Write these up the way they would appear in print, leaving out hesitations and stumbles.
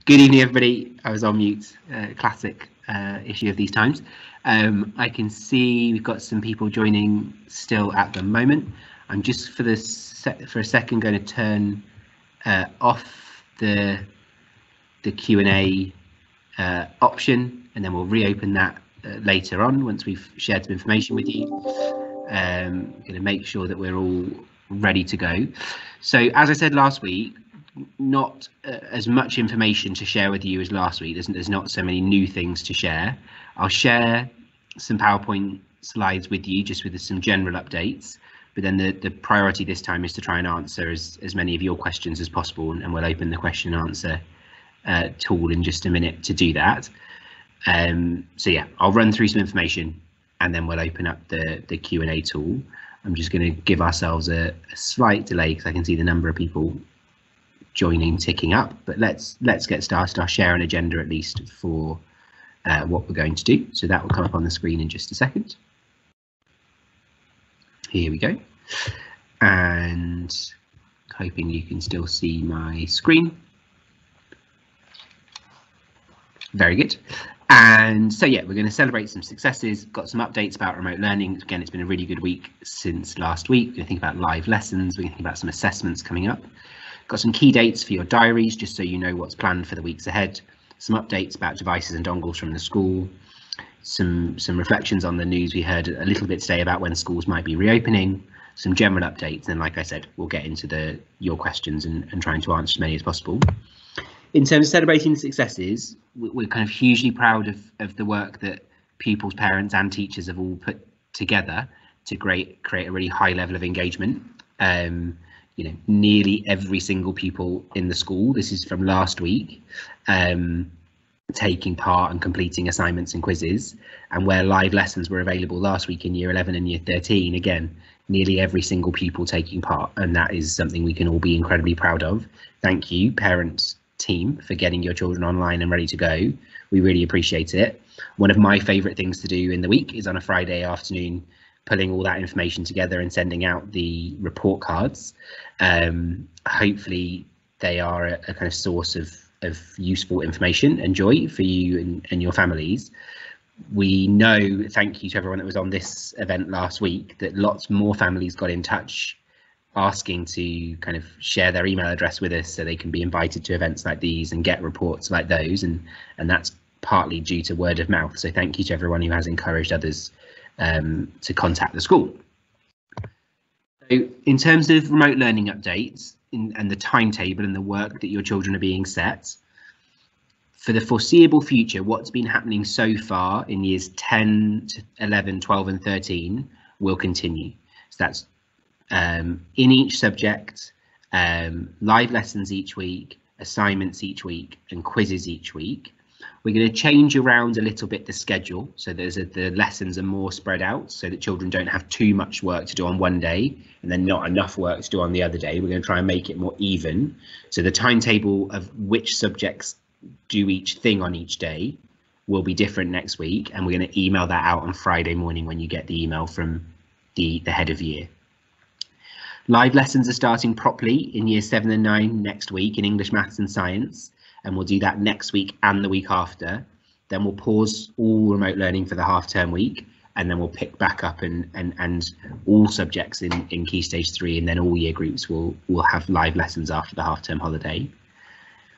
Good evening, everybody. I was on mute, classic issue of these times. I can see we've got some people joining still at the moment. I'm just for a second going to turn off the Q&A option, and then we'll reopen that later on once we've shared some information with you. Going to make sure that we're all ready to go. So as I said last week, not as much information to share with you as last week. There's not so many new things to share. I'll share some PowerPoint slides with you just with some general updates, but then the priority this time is to try and answer as many of your questions as possible, and we'll open the question and answer tool in just a minute to do that. So yeah, I'll run through some information and then we'll open up the Q&A tool. I'm just going to give ourselves a slight delay because I can see the number of people joining ticking up, but let's get started. I'll share an agenda at least for what we're going to do, so that will come up on the screen in just a second. Here we go, and hoping you can still see my screen. Very good. And so yeah, we're going to celebrate some successes, got some updates about remote learning. Again, it's been a really good week since last week. We're going to think about live lessons, we're going to think about some assessments coming up. Got some key dates for your diaries, just so you know what's planned for the weeks ahead. Some updates about devices and dongles from the school. Some reflections on the news we heard a little bit today about when schools might be reopening. Some general updates, and like I said, we'll get into your questions and trying to answer as many as possible. In terms of celebrating successes, we're kind of hugely proud of the work that pupils, parents and teachers have all put together to create a really high level of engagement. You know, nearly every single pupil in the school, this is from last week, taking part and completing assignments and quizzes, and where live lessons were available last week in year 11 and year 13, again, nearly every single pupil taking part, and that is something we can all be incredibly proud of. Thank you, parents, team, for getting your children online and ready to go. We really appreciate it. One of my favourite things to do in the week is on a Friday afternoon, pulling all that information together and sending out the report cards. Hopefully they are a kind of source of useful information and joy for you and your families. We know, thank you to everyone that was on this event last week, that lots more families got in touch asking to kind of share their email address with us so they can be invited to events like these and get reports like those, and that's partly due to word of mouth. So thank you to everyone who has encouraged others to contact the school. So in terms of remote learning updates and the timetable and the work that your children are being set, for the foreseeable future, what's been happening so far in years 10 to 11, 12 and 13 will continue. So that's in each subject, live lessons each week, assignments each week and quizzes each week. We're going to change around a little bit the schedule, so the lessons are more spread out so that children don't have too much work to do on one day and then not enough work to do on the other day. We're going to try and make it more even. So the timetable of which subjects do each thing on each day will be different next week, and we're going to email that out on Friday morning when you get the email from the head of year. Live lessons are starting properly in years 7 and 9 next week in English, Maths and Science, and we'll do that next week and the week after. Then we'll pause all remote learning for the half-term week, and then we'll pick back up and all subjects in Key Stage 3 and then all year groups will have live lessons after the half-term holiday.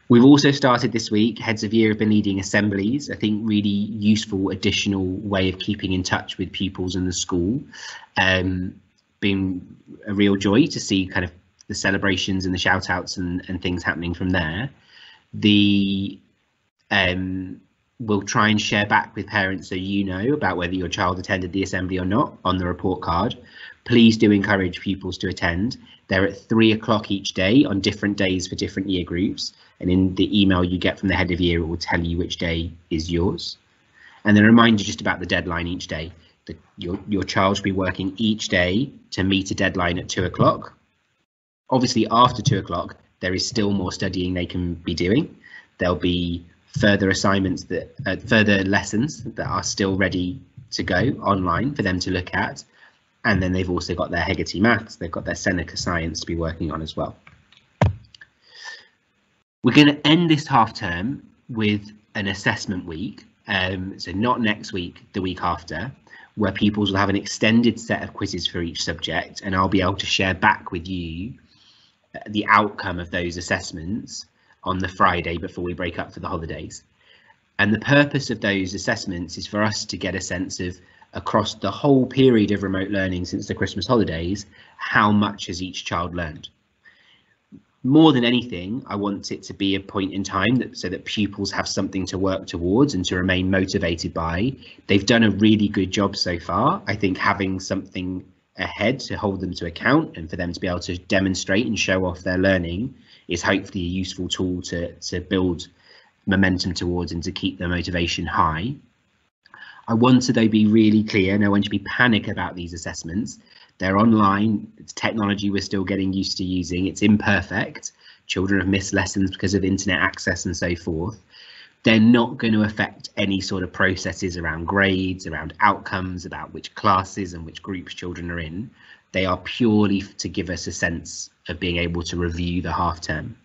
We've also started this week, heads of year have been leading assemblies, I think really useful additional way of keeping in touch with pupils in the school. Been a real joy to see kind of the celebrations and the shout outs and things happening from there. We'll try and share back with parents so you know about whether your child attended the assembly or not on the report card. Please do encourage pupils to attend. They're at 3 o'clock each day on different days for different year groups, and in the email you get from the head of year it will tell you which day is yours. And then a reminder just about the deadline each day. That your child should be working each day to meet a deadline at 2 o'clock. Obviously after 2 o'clock there is still more studying they can be doing. There'll be further assignments further lessons that are still ready to go online for them to look at, and then they've also got their Hegarty Maths, they've got their Seneca Science to be working on as well. We're going to end this half term with an assessment week, so not next week, the week after, where pupils will have an extended set of quizzes for each subject, and I'll be able to share back with you the outcome of those assessments on the Friday before we break up for the holidays. And the purpose of those assessments is for us to get a sense of, across the whole period of remote learning since the Christmas holidays, how much has each child learned. More than anything, I want it to be a point in time so that pupils have something to work towards and to remain motivated by. They've done a really good job so far. I think having something ahead to hold them to account and for them to be able to demonstrate and show off their learning is hopefully a useful tool to build momentum towards and to keep their motivation high. I want to, though, be really clear. No one should be panic about these assessments. They're online. It's technology we're still getting used to using. It's imperfect. Children have missed lessons because of internet access and so forth. They're not going to affect any sort of processes around grades, around outcomes, about which classes and which groups children are in. They are purely to give us a sense of being able to review the half term.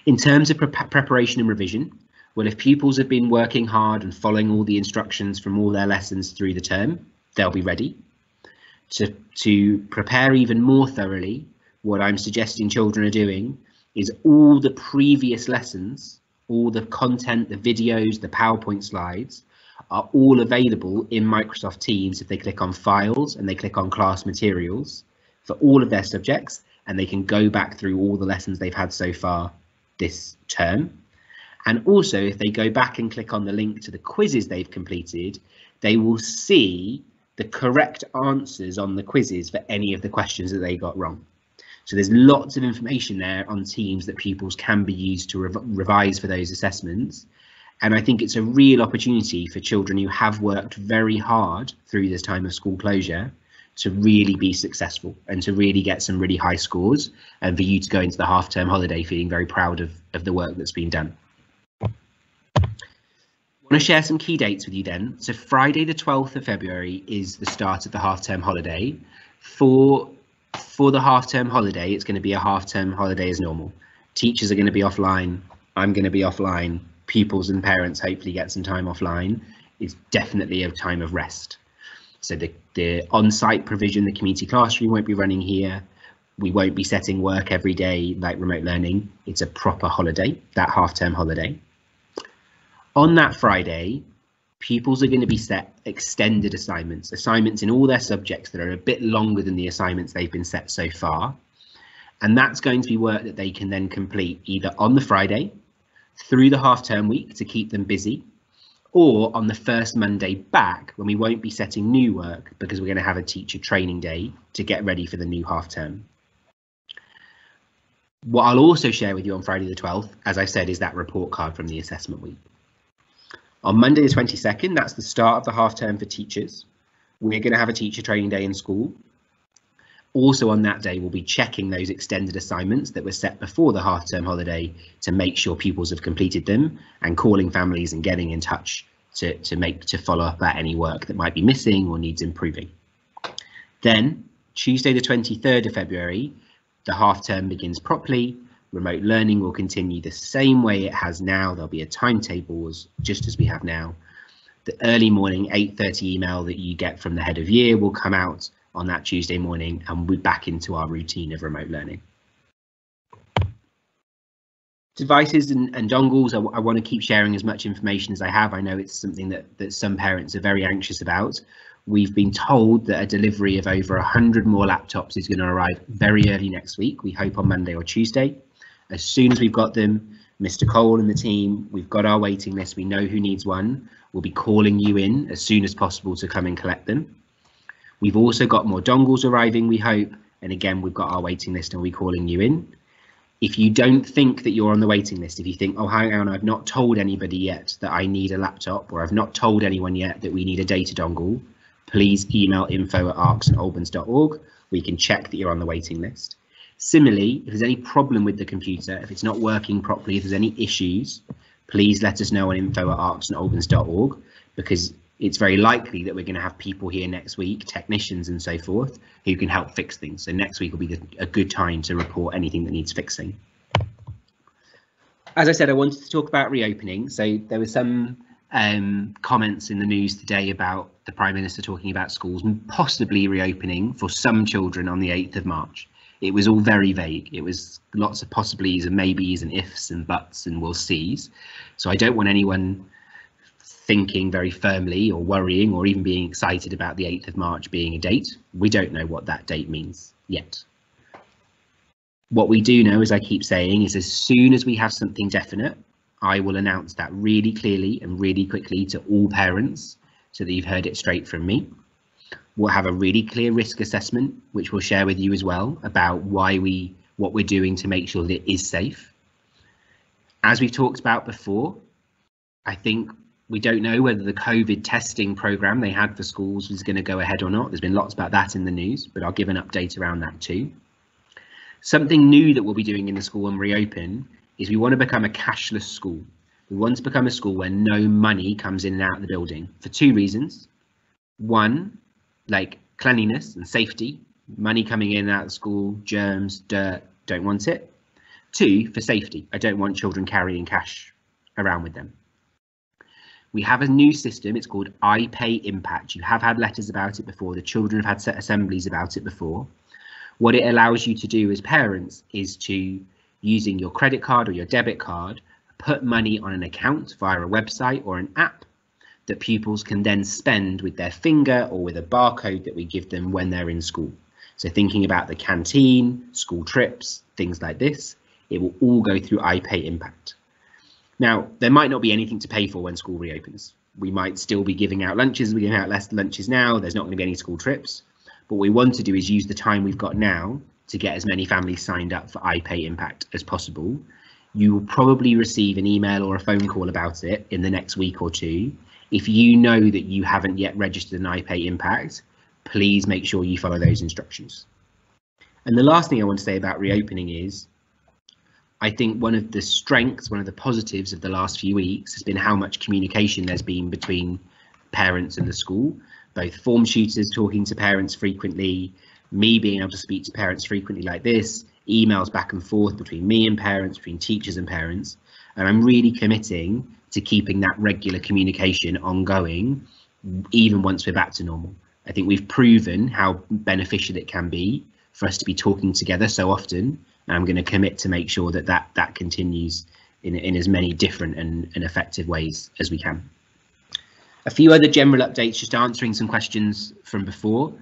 In terms of preparation and revision, well, if pupils have been working hard and following all the instructions from all their lessons through the term, they'll be ready. To prepare even more thoroughly, what I'm suggesting children are doing is all the previous lessons, all the content, the videos, the PowerPoint slides are all available in Microsoft Teams if they click on Files and they click on Class Materials for all of their subjects, and they can go back through all the lessons they've had so far this term. And also, if they go back and click on the link to the quizzes they've completed, they will see the correct answers on the quizzes for any of the questions that they got wrong. So there's lots of information there on Teams that pupils can be used to revise for those assessments. And I think it's a real opportunity for children who have worked very hard through this time of school closure to really be successful and to really get some really high scores, and for you to go into the half-term holiday feeling very proud of the work that's been done. I want to share some key dates with you then. So Friday the 12th of February is the start of the half-term holiday. For the half-term holiday, it's going to be a half-term holiday as normal. Teachers are going to be offline. I'm going to be offline. Pupils and parents hopefully get some time offline. It's definitely a time of rest. So the on-site provision, the community classroom won't be running here. We won't be setting work every day like remote learning. It's a proper holiday, that half-term holiday. On that Friday, pupils are going to be set extended assignments in all their subjects that are a bit longer than the assignments they've been set so far. And that's going to be work that they can then complete either on the Friday, through the half-term week to keep them busy, or on the first Monday back when we won't be setting new work because we're going to have a teacher training day to get ready for the new half term. What I'll also share with you on Friday the 12th, as I said, is that report card from the assessment week. On Monday the 22nd, that's the start of the half term for teachers. We're going to have a teacher training day in school. Also on that day, we'll be checking those extended assignments that were set before the half-term holiday to make sure pupils have completed them, and calling families and getting in touch to follow up at any work that might be missing or needs improving. Then Tuesday the 23rd of February, the half-term begins properly. Remote learning will continue the same way it has now. There'll be a timetable just as we have now. The early morning 8:30 email that you get from the head of year will come out on that Tuesday morning, and we're back into our routine of remote learning. Devices and dongles, I want to keep sharing as much information as I have. I know it's something that some parents are very anxious about. We've been told that a delivery of over 100 more laptops is going to arrive very early next week. We hope on Monday or Tuesday. As soon as we've got them, Mr. Cole and the team, we've got our waiting list. We know who needs one. We'll be calling you in as soon as possible to come and collect them. We've also got more dongles arriving, we hope, and again, we've got our waiting list and we're calling you in. If you don't think that you're on the waiting list, if you think, oh, hang on, I've not told anybody yet that I need a laptop, or I've not told anyone yet that we need a data dongle, please email info@arksandalbans.org. We can check that you're on the waiting list. Similarly, if there's any problem with the computer, if it's not working properly, if there's any issues, please let us know on info@arksandalbans.org, because it's very likely that we're going to have people here next week, technicians and so forth, who can help fix things. So next week will be a good time to report anything that needs fixing. As I said, I wanted to talk about reopening. So there were some comments in the news today about the Prime Minister talking about schools possibly reopening for some children on the 8th of March. It was all very vague. It was lots of possibilities and maybes and ifs and buts and we'll sees. So I don't want anyone thinking very firmly or worrying or even being excited about the 8th of March being a date. We don't know what that date means yet. What we do know, as I keep saying, is as soon as we have something definite, I will announce that really clearly and really quickly to all parents so that you've heard it straight from me. We'll have a really clear risk assessment, which we'll share with you as well, about what we're doing to make sure that it is safe. As we've talked about before, I think we don't know whether the COVID testing programme they had for schools is going to go ahead or not. There's been lots about that in the news, but I'll give an update around that too. Something new that we'll be doing in the school when we reopen is we want to become a cashless school. We want to become a school where no money comes in and out of the building for two reasons. One, like cleanliness and safety. Money coming in and out of the school, germs, dirt, don't want it. Two, for safety. I don't want children carrying cash around with them. We have a new system, it's called iPay Impact. You have had letters about it before, the children have had set assemblies about it before. What it allows you to do as parents is to, using your credit card or your debit card, put money on an account via a website or an app that pupils can then spend with their finger or with a barcode that we give them when they're in school. So thinking about the canteen, school trips, things like this, it will all go through iPay Impact. Now, there might not be anything to pay for when school reopens. We might still be giving out lunches, we're giving out less lunches now, there's not going to be any school trips. What we want to do is use the time we've got now to get as many families signed up for iPay Impact as possible. You will probably receive an email or a phone call about it in the next week or two. If you know that you haven't yet registered an iPay Impact, please make sure you follow those instructions. And the last thing I want to say about reopening is, I think one of the strengths, one of the positives of the last few weeks has been how much communication there's been between parents and the school. Both form tutors talking to parents frequently, me being able to speak to parents frequently like this, emails back and forth between me and parents, between teachers and parents. And I'm really committing to keeping that regular communication ongoing, even once we're back to normal. I think we've proven how beneficial it can be for us to be talking together so often. And I'm going to commit to make sure that that continues in as many different and effective ways as we can. A few other general updates, just answering some questions from before.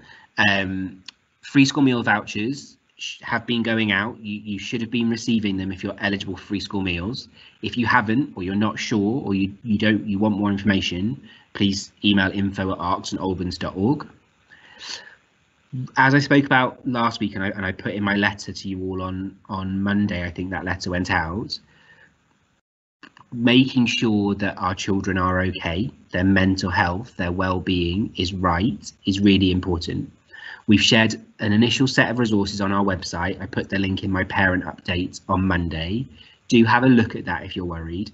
Free school meal vouchers have been going out. You should have been receiving them if you're eligible for free school meals. If you haven't, or you're not sure, or you want more information, please email info@arksandalbans.org. As I spoke about last week, and I put in my letter to you all on Monday, I think that letter went out, making sure that our children are okay, their mental health, their well-being is right, is really important. We've shared an initial set of resources on our website. I put the link in my parent update on Monday. Do have a look at that if you're worried,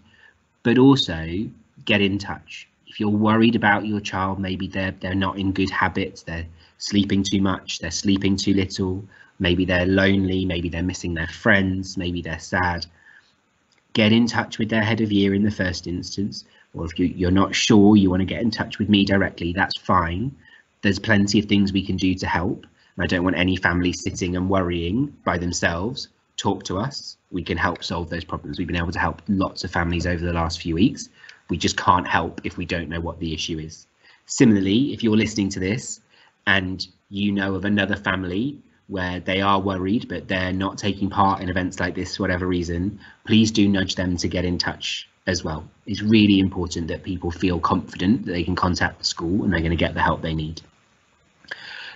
but also get in touch. If you're worried about your child, maybe they're not in good habits, they're sleeping too much, they're sleeping too little, maybe they're lonely, maybe they're missing their friends, maybe they're sad, get in touch with their head of year in the first instance, or if you're not sure, you want to get in touch with me directly, that's fine. There's plenty of things we can do to help. And I don't want any family sitting and worrying by themselves. Talk to us. We can help solve those problems. We've been able to help lots of families over the last few weeks. We just can't help if we don't know what the issue is. Similarly, if you're listening to this and you know of another family where they are worried, but they're not taking part in events like this for whatever reason, please do nudge them to get in touch as well. It's really important that people feel confident that they can contact the school and they're going to get the help they need.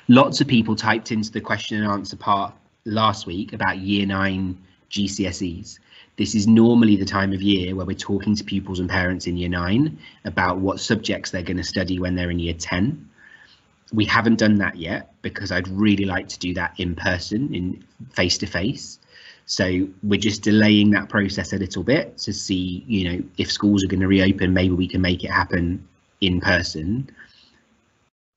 Lots of people typed into the question and answer part last week about Year 9 GCSEs. This is normally the time of year where we're talking to pupils and parents in Year 9 about what subjects they're going to study when they're in Year 10. We haven't done that yet because I'd really like to do that in person, in face-to-face. So we're just delaying that process a little bit to see, you know, if schools are going to reopen, maybe we can make it happen in person.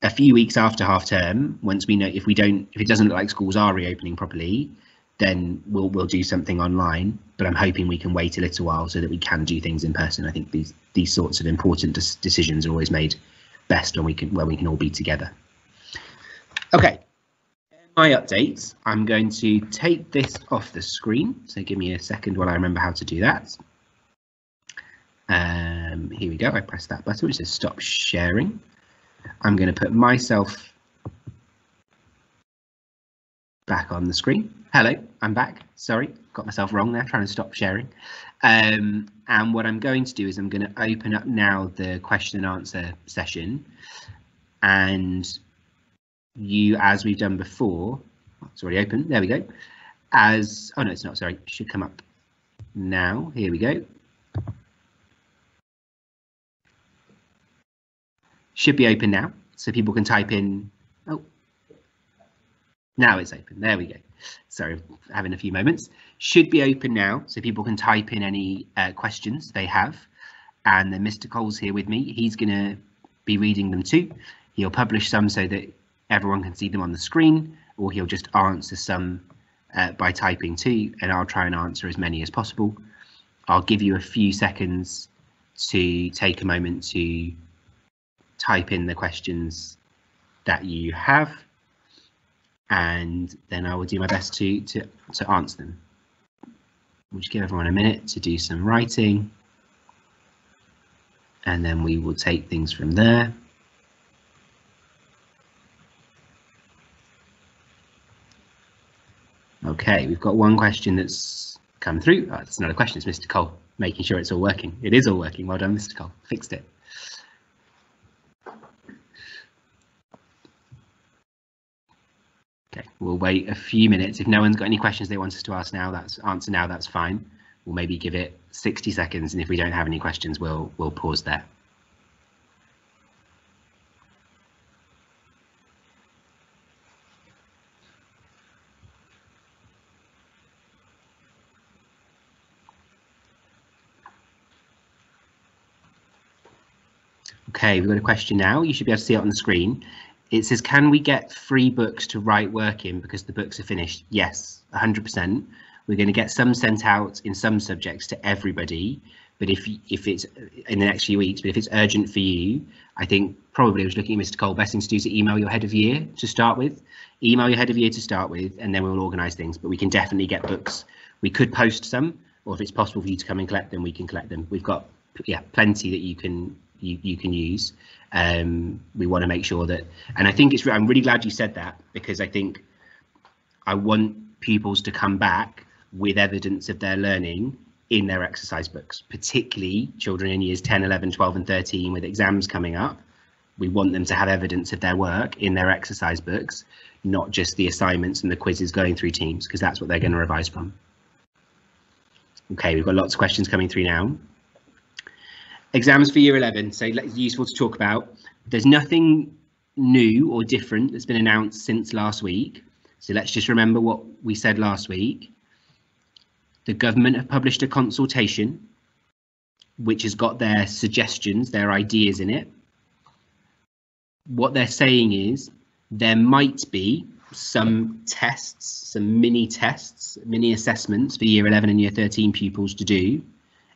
A few weeks after half term, once we know if it doesn't look like schools are reopening properly, then we'll do something online. But I'm hoping we can wait a little while so that we can do things in person. I think these sorts of important decisions are always made best when we can all be together. Okay, my updates. I'm going to take this off the screen. So give me a second while I remember how to do that. Here we go. I press that button which says stop sharing. I'm going to put myself back on the screen. Hello, I'm back. Sorry, got myself wrong there, trying to stop sharing. And what I'm going to do is I'm going to open up now the question and answer session. And you, as we've done before, it's already open. There we go. Oh no, it's not. Sorry, it should come up now. Here we go. Should be open now, so people can type in. Oh, now it's open. There we go. Sorry, having a few moments. Should be open now, so people can type in any questions they have. And then Mr. Cole's here with me. He's going to be reading them too. He'll publish some so that everyone can see them on the screen, or he'll just answer some by typing too, and I'll try and answer as many as possible. I'll give you a few seconds to take a moment to type in the questions that you have, and then I will do my best to answer them. We'll just give everyone a minute to do some writing, and then we will take things from there. Okay, we've got one question that's come through. Oh, it's not a question, it's Mr. Cole making sure it's all working. It is all working. Well done, Mr. Cole. Fixed it. Okay, we'll wait a few minutes. If no one's got any questions they want us to answer now, that's fine. We'll maybe give it 60 seconds, and if we don't have any questions, we'll pause there. Okay, we've got a question now. You should be able to see it on the screen. It says, can we get free books to write work in because the books are finished? Yes, 100%. We're going to get some sent out in some subjects to everybody, but if it's in the next few weeks, but if it's urgent for you, I think probably, I was looking at Mr. Cole, best thing to do is to email your head of year to start with. Email your head of year to start with, and then we'll organise things, but we can definitely get books. We could post some, or if it's possible for you to come and collect them, we can collect them. We've got, yeah, plenty that you can use. We want to make sure that, and I think I'm really glad you said that, because I think I want pupils to come back with evidence of their learning in their exercise books, particularly children in years 10, 11, 12 and 13 with exams coming up. We want them to have evidence of their work in their exercise books, not just the assignments and the quizzes going through Teams, because that's what they're going to revise from. Okay, we've got lots of questions coming through now. Exams for year 11, so it's useful to talk about. There's nothing new or different that's been announced since last week. So let's just remember what we said last week. The government have published a consultation which has got their suggestions, their ideas in it. What they're saying is there might be some tests, some mini tests, mini assessments for year 11 and year 13 pupils to do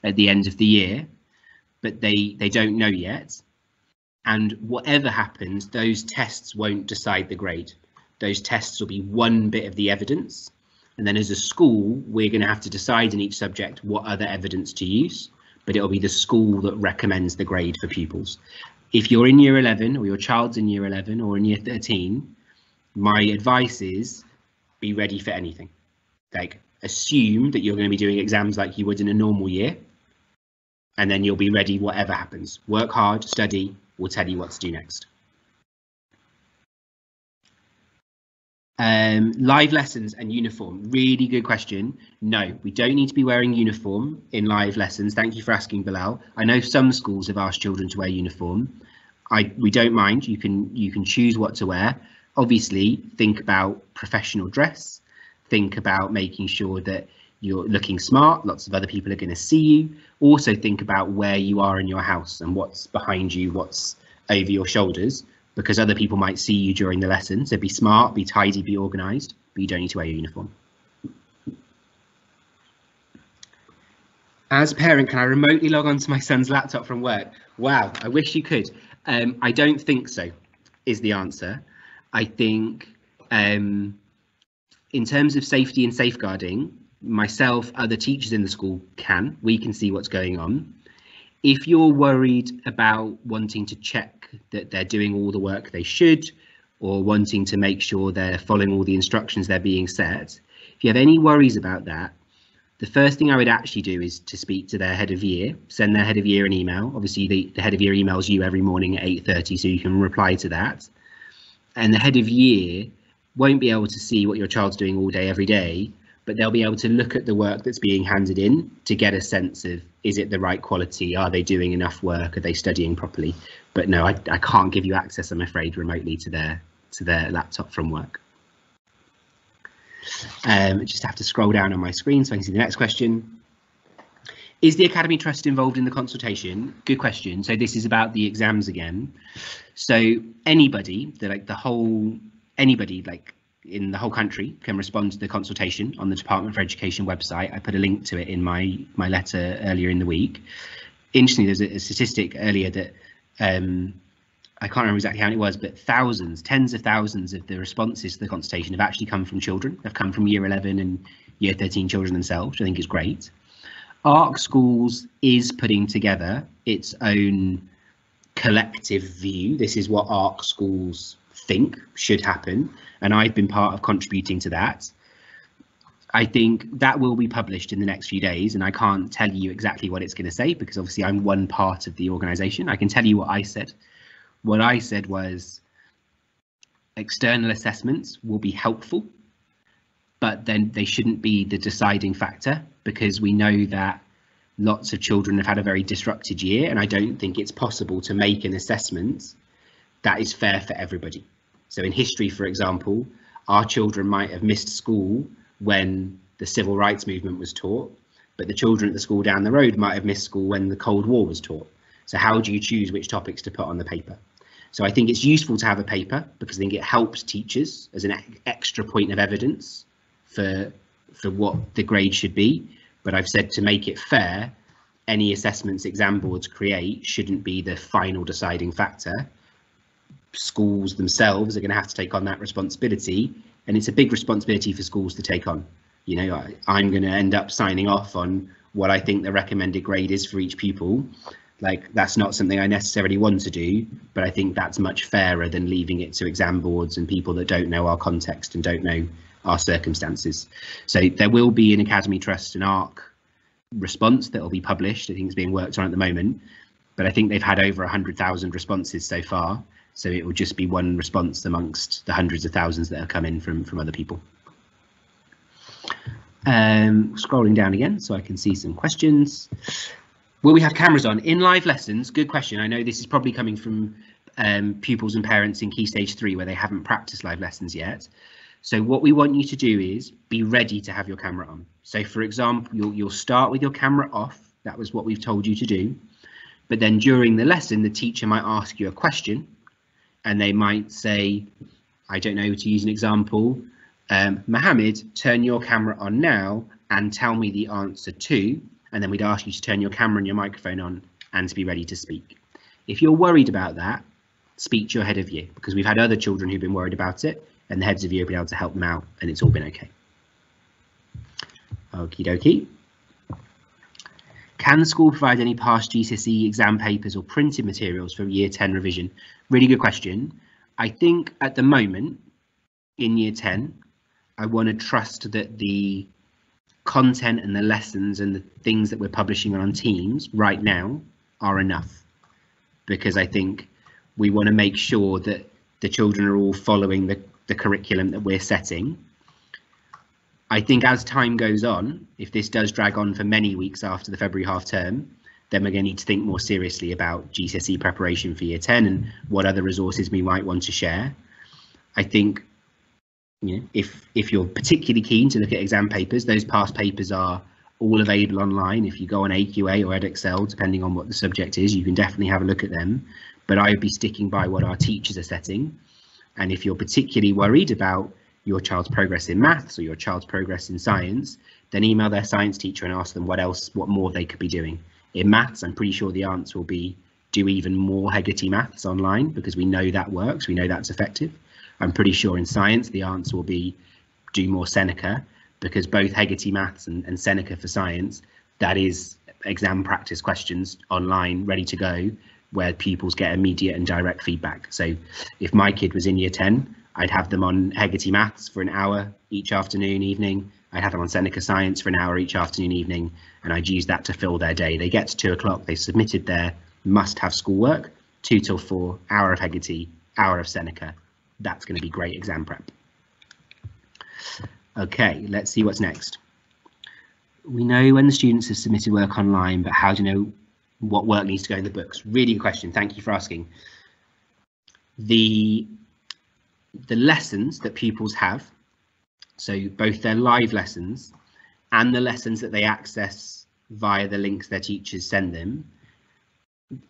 at the end of the year, but they don't know yet. And whatever happens, those tests won't decide the grade. Those tests will be one bit of the evidence. And then as a school, we're going to have to decide in each subject what other evidence to use, but it'll be the school that recommends the grade for pupils. If you're in year 11 or your child's in year 11 or in year 13, my advice is be ready for anything. Like, assume that you're going to be doing exams like you would in a normal year, and then you'll be ready whatever happens. Work hard, study, we'll tell you what to do next. Live lessons and uniform, really good question. No, we don't need to be wearing uniform in live lessons. Thank you for asking, Bilal. I know some schools have asked children to wear uniform. We don't mind, you can choose what to wear. Obviously, think about professional dress, think about making sure that you're looking smart, lots of other people are going to see you. Also think about where you are in your house and what's behind you, what's over your shoulders, because other people might see you during the lesson. So be smart, be tidy, be organised, but you don't need to wear your uniform. As a parent, can I remotely log on to my son's laptop from work? Wow, I wish you could. I don't think so, is the answer. I think in terms of safety and safeguarding, myself, other teachers in the school can. We can see what's going on. If you're worried about wanting to check that they're doing all the work they should, or wanting to make sure they're following all the instructions they're being set, if you have any worries about that, the first thing I would actually do is to speak to their head of year, send their head of year an email. Obviously, the head of year emails you every morning at 8:30, so you can reply to that. And the head of year won't be able to see what your child's doing all day, every day, but they'll be able to look at the work that's being handed in to get a sense of, is it the right quality? Are they doing enough work? Are they studying properly? But no, I can't give you access, I'm afraid, remotely to their laptop from work. Just have to scroll down on my screen so I can see the next question. Is the Academy Trust involved in the consultation? Good question. So this is about the exams again. So anybody, anybody like in the whole country can respond to the consultation on the Department for Education website. I put a link to it in my letter earlier in the week. Interestingly, there's a statistic earlier that I can't remember exactly how many it was, but thousands, tens of thousands of the responses to the consultation have actually come from children. They've come from year 11 and year 13 children themselves, which I think is great. ARC Schools is putting together its own collective view. This is what ARC Schools think should happen, and I've been part of contributing to that. I think that will be published in the next few days, and I can't tell you exactly what it's going to say because obviously I'm one part of the organisation. I can tell you what I said. What I said was external assessments will be helpful, but then they shouldn't be the deciding factor, because we know that lots of children have had a very disrupted year, and I don't think it's possible to make an assessment that is fair for everybody. So in history, for example, our children might have missed school when the civil rights movement was taught, but the children at the school down the road might have missed school when the Cold War was taught. So how do you choose which topics to put on the paper? So I think it's useful to have a paper because I think it helps teachers as an extra point of evidence for what the grade should be. But I've said to make it fair, any assessments exam boards create shouldn't be the final deciding factor. Schools themselves are going to have to take on that responsibility, and it's a big responsibility for schools to take on. You know, I'm going to end up signing off on what I think the recommended grade is for each pupil. Like, that's not something I necessarily want to do, but I think that's much fairer than leaving it to exam boards and people that don't know our context and don't know our circumstances. So there will be an Academy Trust and ARC response that will be published. I think it's being worked on at the moment, but I think they've had over 100,000 responses so far. So it will just be one response amongst the hundreds of thousands that have come in from other people. Scrolling down again so I can see some questions. Will we have cameras on in live lessons? Good question. I know this is probably coming from pupils and parents in Key Stage 3 where they haven't practiced live lessons yet. So what we want you to do is be ready to have your camera on. So for example, you'll start with your camera off. That was what we've told you to do. But then during the lesson, the teacher might ask you a question and they might say, I don't know, to use an example, Mohammed, turn your camera on now and tell me the answer to, and then we'd ask you to turn your camera and your microphone on and to be ready to speak. If you're worried about that, speak to your head of year, because we've had other children who've been worried about it and the heads of year have been able to help them out and it's all been okay. Okie dokie. Can the school provide any past GCSE exam papers or printed materials for year 10 revision? Really good question. I think at the moment in year 10, I want to trust that the content and the lessons and the things that we're publishing on Teams right now are enough, because I think we want to make sure that the children are all following the curriculum that we're setting. I think as time goes on, if this does drag on for many weeks after the February half term, then we're going to need to think more seriously about GCSE preparation for year 10 and what other resources we might want to share. I think, you know, if you're particularly keen to look at exam papers, those past papers are all available online. If you go on AQA or Edexcel, depending on what the subject is, you can definitely have a look at them. But I would be sticking by what our teachers are setting. And if you're particularly worried about your child's progress in maths or your child's progress in science, then email their science teacher and ask them what more they could be doing. In maths, I'm pretty sure the answer will be do even more Hegarty maths online, because we know that works, we know that's effective. I'm pretty sure in science the answer will be do more Seneca, because both Hegarty maths and Seneca for science, that is exam practice questions online ready to go, where pupils get immediate and direct feedback. So if my kid was in year 10, I'd have them on Hegarty maths for an hour each afternoon, evening. I'd have them on Seneca science for an hour each afternoon, evening, and I'd use that to fill their day. They get to 2 o'clock, they've submitted their must-have schoolwork, 2 till 4, hour of Hegarty, hour of Seneca. That's going to be great exam prep. Okay, let's see what's next. We know when the students have submitted work online, but how do you know what work needs to go in the books? Really good question, thank you for asking. The lessons that pupils have, so both their live lessons and the lessons that they access via the links their teachers send them,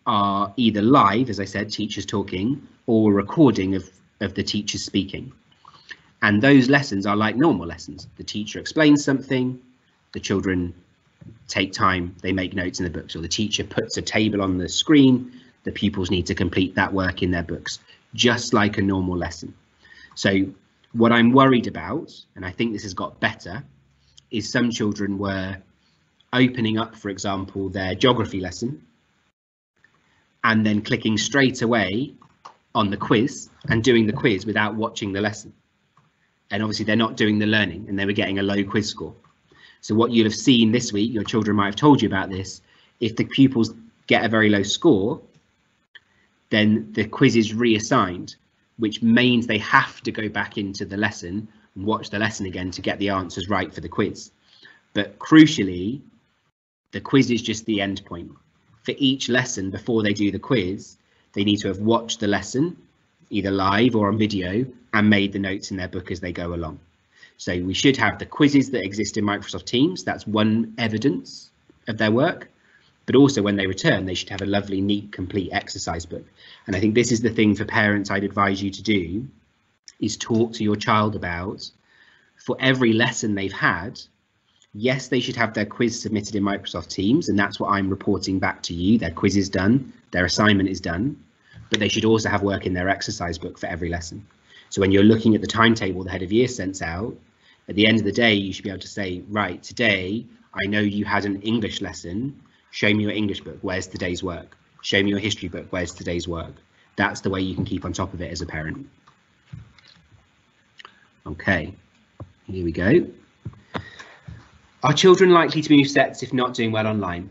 are either live, as I said, teachers talking, or a recording of the teachers speaking. And those lessons are like normal lessons. The teacher explains something, the children take time, they make notes in the books, or the teacher puts a table on the screen, the pupils need to complete that work in their books, just like a normal lesson. So what I'm worried about, and I think this has got better, is some children were opening up, for example, their geography lesson and then clicking straight away on the quiz and doing the quiz without watching the lesson. And obviously they're not doing the learning and they were getting a low quiz score. So what you'll have seen this week, your children might have told you about this, if the pupils get a very low score, then the quiz is reassigned, which means they have to go back into the lesson and watch the lesson again to get the answers right for the quiz. But crucially, the quiz is just the end point. For each lesson, before they do the quiz, they need to have watched the lesson, either live or on video, and made the notes in their book as they go along. So we should have the quizzes that exist in Microsoft Teams. That's one evidence of their work. But also when they return, they should have a lovely, neat, complete exercise book. And I think this is the thing for parents I'd advise you to do, is talk to your child about, for every lesson they've had, yes, they should have their quiz submitted in Microsoft Teams, and that's what I'm reporting back to you. Their quiz is done, their assignment is done, but they should also have work in their exercise book for every lesson. So when you're looking at the timetable the head of year sends out, at the end of the day, you should be able to say, right, today, I know you had an English lesson, show me your English book, where's today's work? Show me your history book, where's today's work? That's the way you can keep on top of it as a parent. Okay, here we go. Are children likely to move sets if not doing well online?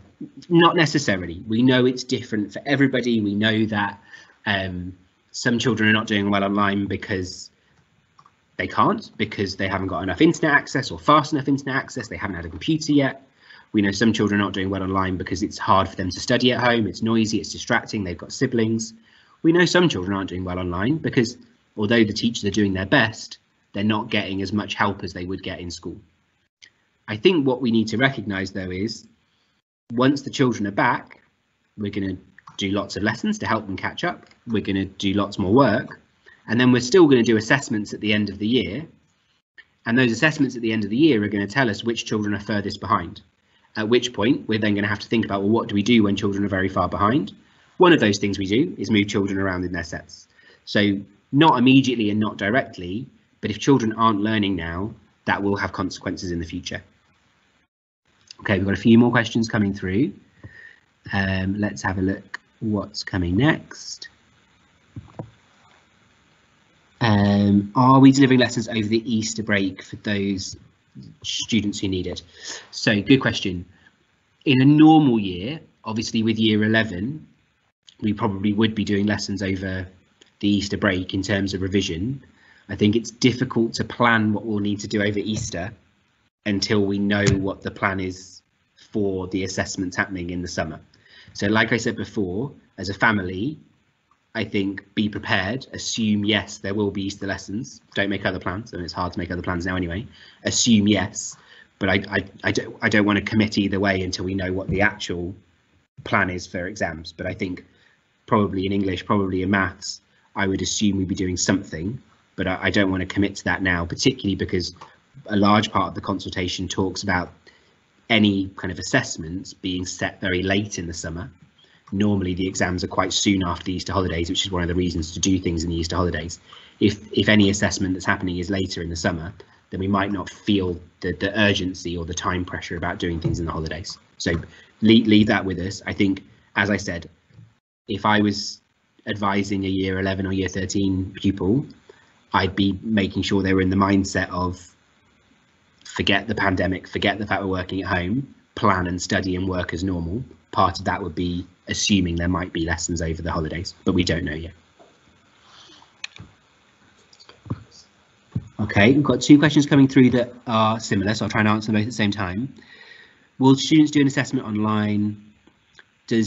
Not necessarily. We know it's different for everybody. We know that some children are not doing well online because they can't, because they haven't got enough internet access or fast enough internet access. They haven't had a computer yet. We know some children are not doing well online because it's hard for them to study at home. It's noisy, it's distracting, they've got siblings. We know some children aren't doing well online because although the teachers are doing their best, they're not getting as much help as they would get in school. I think what we need to recognise though is once the children are back, we're going to do lots of lessons to help them catch up. We're going to do lots more work, and then we're still going to do assessments at the end of the year. And those assessments at the end of the year are going to tell us which children are furthest behind. At which point we're then going to have to think about, well, what do we do when children are very far behind? One of those things we do is move children around in their sets. So not immediately and not directly, but if children aren't learning now, that will have consequences in the future. Okay, we've got a few more questions coming through. Let's have a look what's coming next. Are we delivering lessons over the Easter break for those students who need it? So good question. In a normal year, obviously with year 11, we probably would be doing lessons over the Easter break in terms of revision. I think it's difficult to plan what we'll need to do over Easter until we know what the plan is for the assessments happening in the summer. So like I said before, as a family, I think be prepared, assume yes, there will be Easter lessons, don't make other plans, and it's hard to make other plans now anyway, assume yes, but I don't want to commit either way until we know what the actual plan is for exams. But I think probably in English, probably in maths, I would assume we'd be doing something, but I don't want to commit to that now, particularly because a large part of the consultation talks about any kind of assessments being set very late in the summer. Normally the exams are quite soon after the Easter holidays, which is one of the reasons to do things in the Easter holidays. If any assessment that's happening is later in the summer, then we might not feel the urgency or the time pressure about doing things in the holidays. So leave that with us. I think, as I said, if I was advising a year 11 or year 13 pupil, I'd be making sure they were in the mindset of forget the pandemic, forget the fact we're working at home, plan and study and work as normal. Part of that would be assuming there might be lessons over the holidays, but we don't know yet. Okay, we've got two questions coming through that are similar, so I'll try and answer them both at the same time. Will students do an assessment online? Do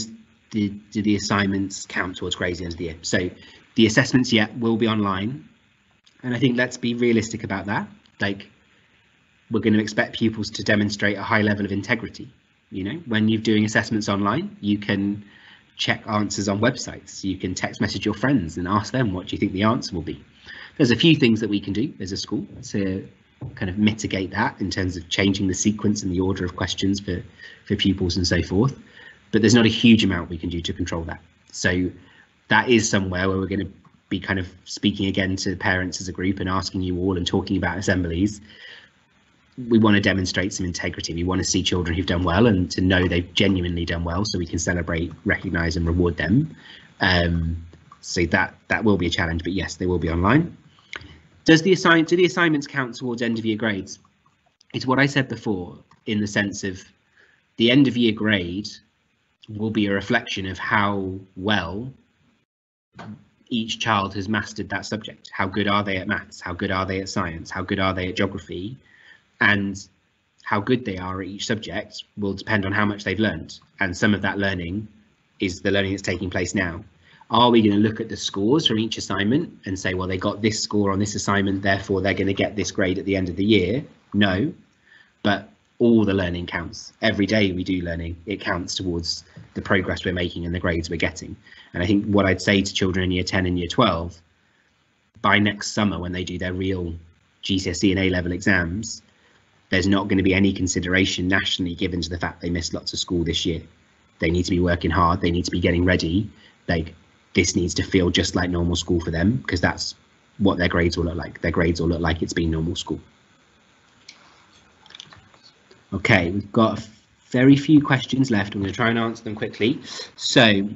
the assignments count towards grades at the end of the year? So the assessments, yeah, will be online. And I think let's be realistic about that. Like, we're going to expect pupils to demonstrate a high level of integrity. You know, when you're doing assessments online, you can check answers on websites. You can text message your friends and ask them, what do you think the answer will be? There's a few things that we can do as a school to kind of mitigate that in terms of changing the sequence and the order of questions for pupils and so forth. But there's not a huge amount we can do to control that. So that is somewhere where we're going to be kind of speaking again to parents as a group and asking you all and talking about assemblies. We want to demonstrate some integrity. We want to see children who've done well and to know they've genuinely done well, so we can celebrate, recognise and reward them. So that will be a challenge, but yes, they will be online. Do the assignments count towards end of year grades? It's what I said before, in the sense of the end of year grade will be a reflection of how well each child has mastered that subject. How good are they at maths? How good are they at science? How good are they at geography? And how good they are at each subject will depend on how much they've learned. And some of that learning is the learning that's taking place now. Are we going to look at the scores from each assignment and say, well, they got this score on this assignment, therefore they're going to get this grade at the end of the year? No, but all the learning counts. Every day we do learning, it counts towards the progress we're making and the grades we're getting. And I think what I'd say to children in year 10 and year 12, by next summer when they do their real GCSE and A-level exams, there's not going to be any consideration nationally given to the fact they missed lots of school this year. They need to be working hard, they need to be getting ready. Like, this needs to feel just like normal school for them, because that's what their grades will look like. Their grades will look like it's been normal school. Okay, we've got very few questions left. I'm going to try and answer them quickly. So,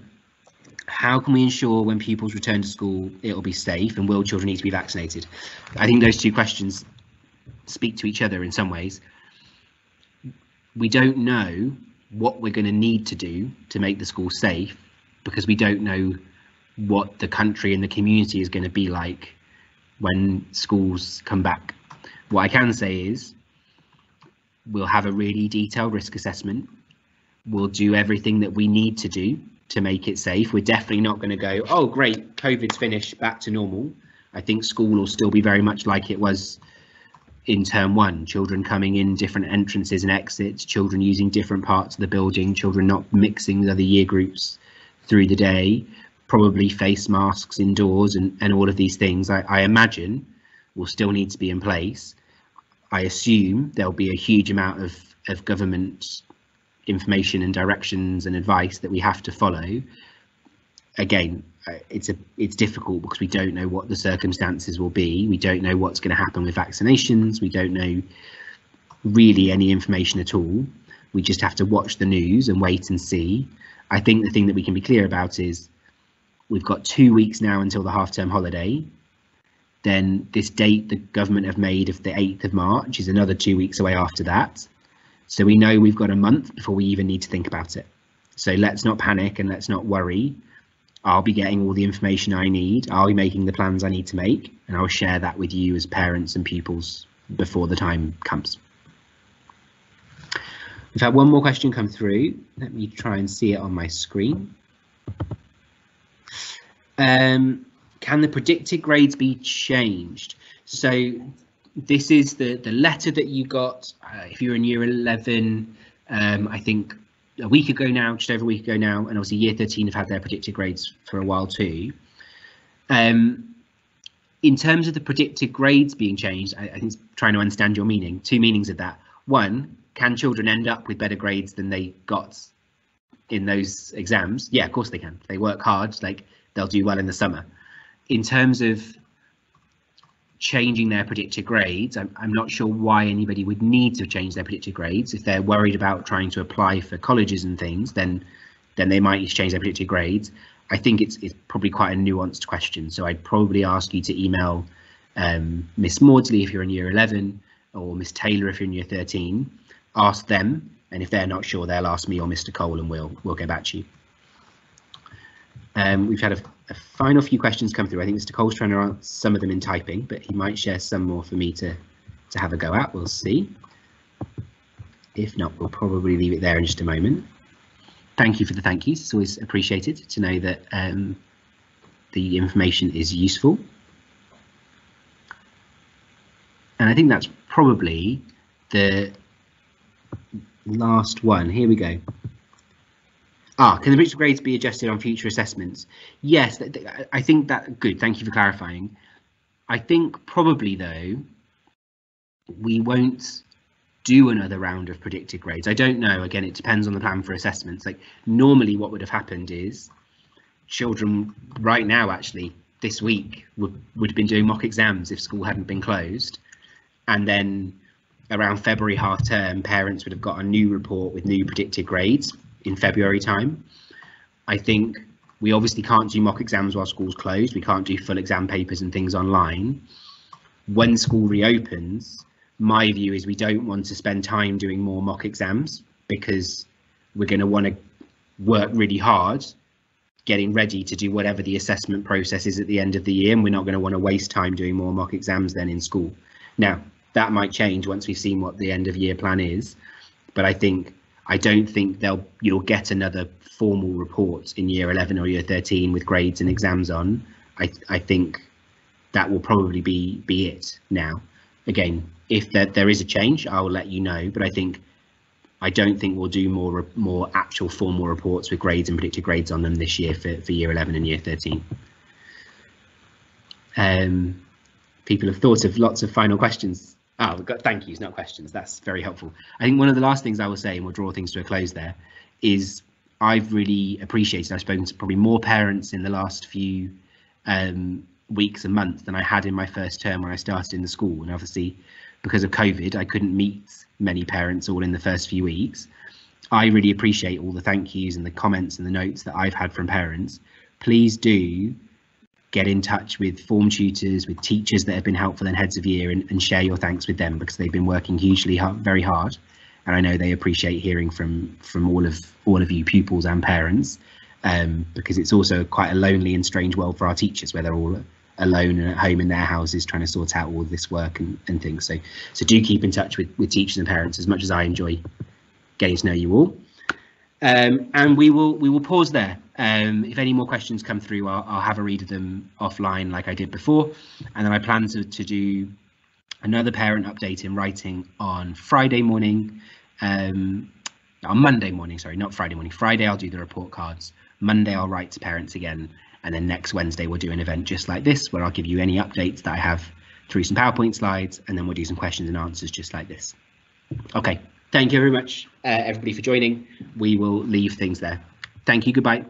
how can we ensure when pupils return to school it'll be safe, and will children need to be vaccinated? I think those two questions speak to each other in some ways. We don't know what we're going to need to do to make the school safe, because we don't know what the country and the community is going to be like when schools come back. What I can say is we'll have a really detailed risk assessment. We'll do everything that we need to do to make it safe. We're definitely not going to go, oh great, COVID's finished, back to normal. I think school will still be very much like it was in term one. Children coming in different entrances and exits, children using different parts of the building, children not mixing with other year groups through the day, probably face masks indoors and all of these things I imagine will still need to be in place. I assume there'll be a huge amount of government information and directions and advice that we have to follow. Again, it's difficult because we don't know what the circumstances will be. We don't know what's going to happen with vaccinations. We don't know really any information at all. We just have to watch the news and wait and see. I think the thing that we can be clear about is we've got 2 weeks now until the half-term holiday. Then this date the government have made of the 8th of March is another 2 weeks away after that. So we know we've got a month before we even need to think about it. So let's not panic and let's not worry. I'll be getting all the information I need. I'll be making the plans I need to make, and I'll share that with you as parents and pupils before the time comes. We've had one more question come through. Let me try and see it on my screen. Can the predicted grades be changed? So this is the letter that you got if you're in year 11, I think a week ago now, just over a week ago now, and obviously year 13 have had their predicted grades for a while too. In terms of the predicted grades being changed, I think it's trying to understand your meaning. Two meanings of that. One, can children end up with better grades than they got in those exams? Yeah, of course they can. If they work hard, like, they'll do well in the summer. In terms of changing their predicted grades, I'm not sure why anybody would need to change their predicted grades. If they're worried about trying to apply for colleges and things, then they might change their predicted grades. I think it's probably quite a nuanced question, so I'd probably ask you to email Miss Maudsley if you're in year 11, or Miss Taylor if you're in year 13. Ask them, and if they're not sure, they'll ask me or Mr. Cole, and we'll get back to you. We've had a final few questions come through. I think Mr. Cole's trying to answer some of them in typing, but he might share some more for me to have a go at. We'll see. If not, we'll probably leave it there in just a moment. Thank you for the thank yous. It's always appreciated to know that the information is useful. And I think that's probably the last one. Here we go. Can the predicted grades be adjusted on future assessments? Yes, I think that, good, thank you for clarifying. I think probably though, we won't do another round of predicted grades. I don't know, again, it depends on the plan for assessments. Like, normally what would have happened is children right now, actually, this week would have been doing mock exams if school hadn't been closed. And then around February half term, parents would have got a new report with new predicted grades in February time. I think we obviously can't do mock exams while school's closed. We can't do full exam papers and things online. When school reopens, my view is we don't want to spend time doing more mock exams, because we're going to want to work really hard getting ready to do whatever the assessment process is at the end of the year, and we're not going to want to waste time doing more mock exams then in school. Now, that might change once we've seen what the end of year plan is, but I don't think you'll get another formal report in year 11 or year 13 with grades and exams on. I think that will probably be it now. Again, if there is a change, I'll let you know, but I don't think we'll do more actual formal reports with grades and predicted grades on them this year for year 11 and year 13. People have thought of lots of final questions. We've got thank yous, not questions. That's very helpful. I think one of the last things I will say, and we'll draw things to a close there, is I've really appreciated, I've spoken to probably more parents in the last few weeks and months than I had in my first term when I started in the school. And obviously, because of COVID, I couldn't meet many parents all in the first few weeks. I really appreciate all the thank yous and the comments and the notes that I've had from parents. Please do get in touch with form tutors, with teachers that have been helpful and heads of year, and share your thanks with them, because they've been working very hard. And I know they appreciate hearing from all of you pupils and parents, because it's also quite a lonely and strange world for our teachers, where they're all alone and at home in their houses trying to sort out all this work and things. So do keep in touch with teachers and parents, as much as I enjoy getting to know you all. And we will pause there. If any more questions come through, I'll have a read of them offline like I did before, and then I plan to do another parent update in writing on Friday morning, on Monday morning, sorry, not Friday morning. Friday I'll do the report cards. Monday I'll write to parents again, and then next Wednesday we'll do an event just like this, where I'll give you any updates that I have through some PowerPoint slides, and then we'll do some questions and answers just like this. Okay, thank you very much, everybody, for joining. We will leave things there. Thank you, goodbye.